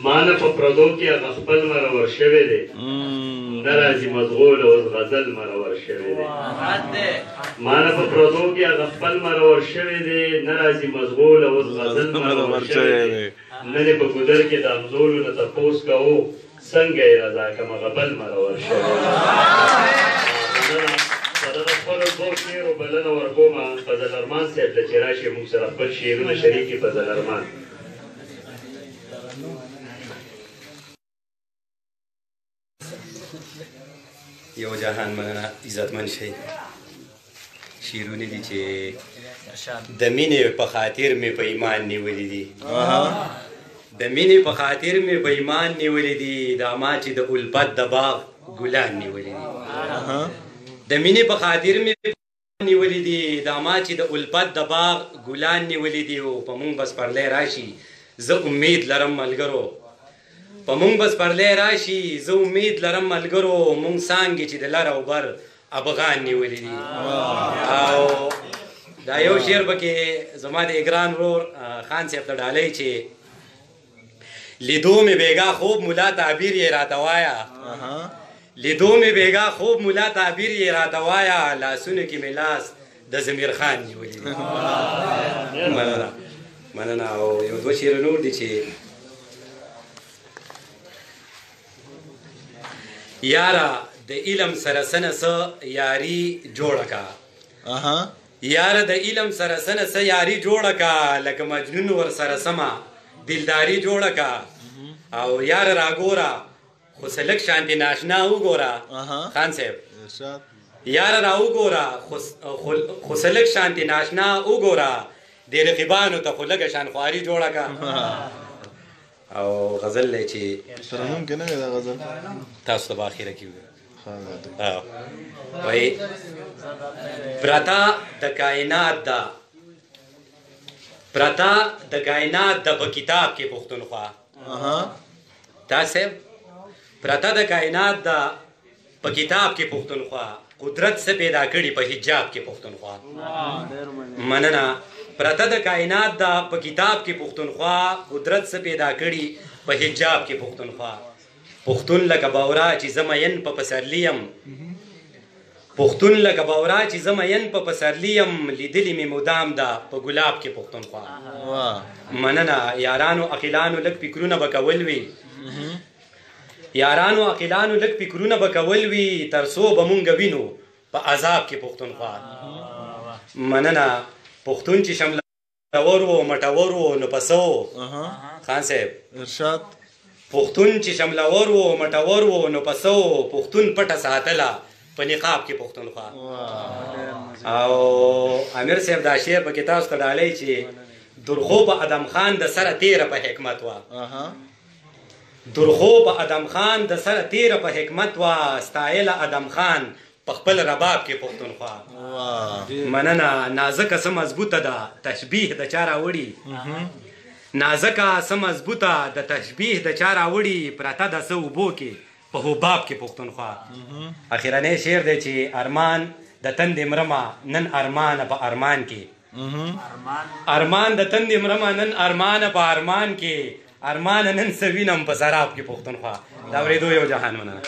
مانه په پردو کې هغه خپل مرور شوی دی نه راځي مزغول اوس غزل مرور شوی دی مانه په پردو کې هغه خپل مرور شوی دی نه راځي مزغول اوس غزل مرور شوی دی نه دې په ګودر کې د امزولو نه تپوس کوو څنګه یې رضا کمه غبل مرور شوی دی په دغه خپلو دوو شعرو بلنه ورکومه فضل ارمان صاحب ته چې راشي موږ سره خپل شعرونه شریکي فضل ارمان یو جهان مننه عزتمن شئ شعرونه دي چې د مینې په خاطر مې په ایمان نیولي دي د مینې په خاطر مې په ایمان نیولي دي دا ما چې د الفت د باغ ګلان نیولي دي د مینې په خاطر مې نیولي دي دا ما چې د الفت د باغ ګلان نیولي دي او په مونږ بس پرلی راشي زه امید لرم ملګرو په مونږ بس پرلی راشي زه امید لرم ملګرو مونږ څانګې چې د لر او بر افغان نیولي دي او دا یو شعر پکې زما د ګران ورور خان صاحب ته ډالۍ چې لیدو مې بیګا خوب ملا تعبیر یې راته وایه لیدو مې بیګا خوب ملا تعبیر یې راته وایه لاسونو کې مې لاس د ضمیر خان نیولي دي مننه او یو دوه شعر نور دي چې یاره د علم سره سنه څه یاري جوړه کا یاره د علم سره سنه څه یاري جوړه کا لکه مجنون ور سره سما دلداري جوړه کا او یاره راګوره خو سلک شانتي ناشنا وګوره خان صاحب یاره را وګوره خو سلک شانتي ناشنا وګوره د رقیبانو ته خو لږه شانخواري جوړه کا او غزل دی چې ترنم کې نه دی دا غزل تاسو ته به اخیره کې وایي پرتا د کائنات ده پرتا د کائنات ده په کتاب کې پښتونخوا تا صاحب پرتا د کائنات ده په کتاب کې پښتونخوا قدرت څه پیدا کړي په حجاب کې پښتونخوا مننه پرته د کائنات دا په کتاب کې پښتونخوا قدرت څه پیدا کړي په حجاب کې پښتونخوا پښتون لکه باورا چې زمین په پسرلیم پښتون لکه باورا چې زمین په پسرلیم لیدلې مې مدام ده په ګلاب کې پښتونخوا مننه یارانو عقلانو لږ فکرونه به کول وي یارانو عقلانو لږ فکرونه به کول وي تر څو به مونږ وینو په عذاب کې پښتونخوا مننه پښتون چې شملور و مټور و نو پسو خان صاحب ارشاد پښتون چې شملور و مټور و نو پسو پښتون پټه ساتله په نقاب کې پښتونخوا او امیر صاحب دا شعر پکې تاسو ته ډالۍ چې درخو په ادم خان د سره تیره په حکمت وه درخو په ادم خان د سره تیره په حکمت وه ستایله ادم خان په خپل رباب کې پښتونخوا مننه نازکه څه مضبوطه ده تشبیه د چا راوړي نازکه څه مضبوطه د تشبیه د چا راوړي پرته د څه اوبو کې په حباب کې پښتونخوا اخرنی شعر دی چې ارمان د تندې مرمه نن ارمانه په ارمان کې ارمان د تندې مرمه نن ارمانه په ارمان کې ارمان نن سوینم په سراب کې پښتونخوا دا اورېدو یو جهان مننه